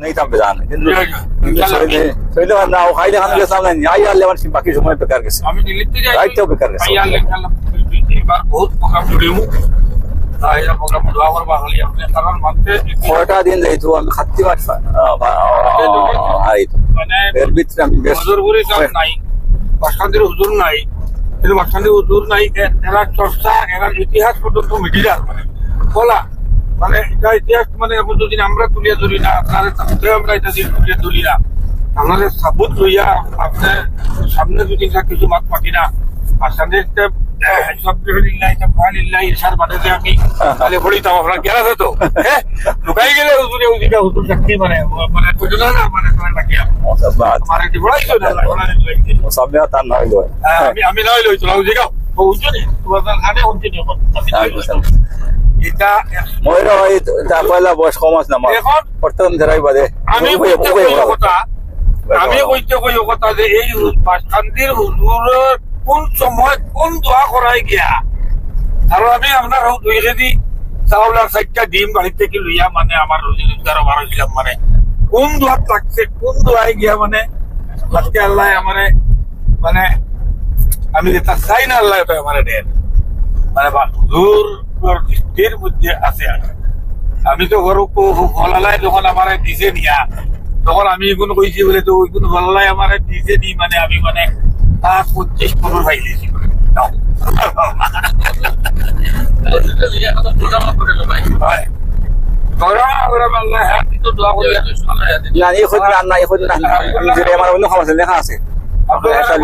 नहीं था बेजान কিন্তু সইলে না ও খাইলে খান গেছে না আই আলে মানে বাকি সময় বেকার গেছে আমি দিল্লিতে যাই রাইটও বেকার গেছে আই আলে এবার বহুত প্রোগ্রাম জুড়িমু আইরা প্রোগ্রাম দুয়ার বাঙালি আপনি কারণ মানতে কয়টা দিন যাইতো আমি খাত্তি মাছ আইতো মানে এর ভিতরে আমি হুজুরপুরি কাজ নাই বাসকান্দির হুজুর নাই কিন্তু বাসকান্দির হুজুর নাই এরা চর্চা এরা ইতিহাস পর্যন্ত মিডিয়া বলা মানে এটা ইতিহাস মানে যদি আমরা তুলিয়া ধরি না আপনার আমরা এটা তুলিয়া ধরি না আমাদের সাবুত লইয়া আপনার সামনে যদি কিছু মাত পাঠি না বাসকান্দির আমি তাহলে বলিতাম আপনার গেলা তো হ্যাঁ লুকাই গেলে হুজুরে হুজুরা হুজুর চাকরি মানে মানে বুঝলো না মানে আমার একটি বড়াই তার নয় আমি নয় লইতো না হুজুরা হুজুরে তোমার খানে হুজুরে এটা ময়রা হয় তা পয়লা বয়স কম আছে না এখন প্রথম ধরাই বাদে আমি কইতে কই কথা যে এই বাসকান্দির হুজুরের কোন সময় কোন দোয়া করাই গিয়া আর আমি আপনার দুই কেজি চাউল আর 4টা ডিম বাড়ি থেকে লইয়া মানে আমার রোজগার 12 ছিলাম মানে কোন দোয়া লাগছে কোন দোয়াই গিয়া মানে আজকে আল্লাহ আমারে মানে আমি যেটা চাই না আল্লাহ এটা আমারে দেন মানে হুজুর দৃষ্টির মধ্যে আছে আমি তো ঘর ফলালাই যখন আমার দিছে নিয়া তখন আমি এগুলো কইছি বলে তো ওইগুলো ফলালাই আমার দিছে নি মানে আমি মানে 25 করোড় পাইলেছি লেখা আছে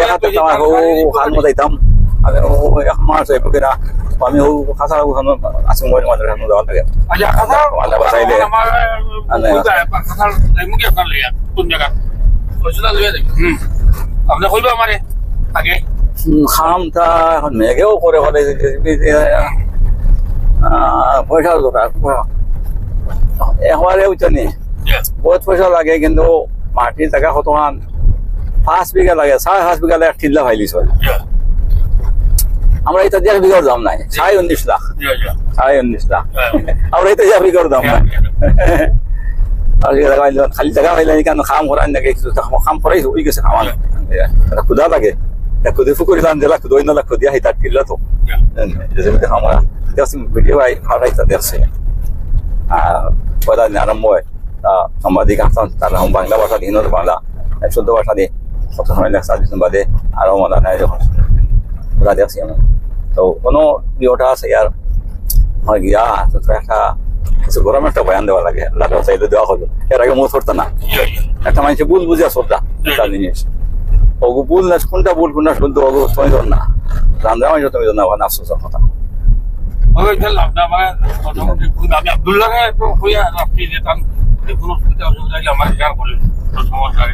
লেখা তো খাল মজাইতাম আমি খাসা আছে যাওয়া লাগে আপনি কইব আমারে আগে খামটা এখন মেঘেও করে বলে পয়সা দরকার একবারে উঠনি বহুত পয়সা লাগে কিন্তু মাটির জায়গা কতক্ষণ 5 বিঘা লাগে 5.5 বিঘা লাগে ঠিল্লা ফাইলিস আমরা এটা 1.5 বিঘার দাম নাই 19 লাখ 19 লাখ আমরা এটা 1.5 বিঘার দাম নাই খালি জায়গা পাইলে কেন খাম করার নাকি কিছু খাম করাই হয়ে গেছে আমার ক্ষুদা লাগে খুদে ফুকুরি দান দিলা খুদই না খুদিয়া হিতাত কিল্লা তো যেমন আমরা দেখছি ভিডিও আই হারাইতা দেখছি পয়লা আরম্ভ হয় সাংবাদিক হাসান তারা বাংলা ভাষা হিন্দু বাংলা শুদ্ধ ভাষা দিয়ে কত সময় লেখা দিচ্ছেন বাদে আরো মজা নেয় যখন ওরা দেখছি আমরা তো কোনো ইয়েটা আছে আর আমার গিয়া একটা কিছু গরম একটা বয়ান দেওয়া লাগে আল্লাহ চাইলে দেওয়া হলো এর আগে মুখ ধরতো না একটা মানুষের ভুল বুঝিয়া শ্রদ্ধা জিনিস ওগু ভুল না কোনটা ভুল কোনটা শুদ্ধ ওগু তুমি ধর না রান্না মানুষ তুমি ধর না ওখানে আফসোসের কথা আমি আব্দুল্লাহ রাখি যেতাম কোনো অসুবিধা আমার খেয়াল করলেন সমস্যা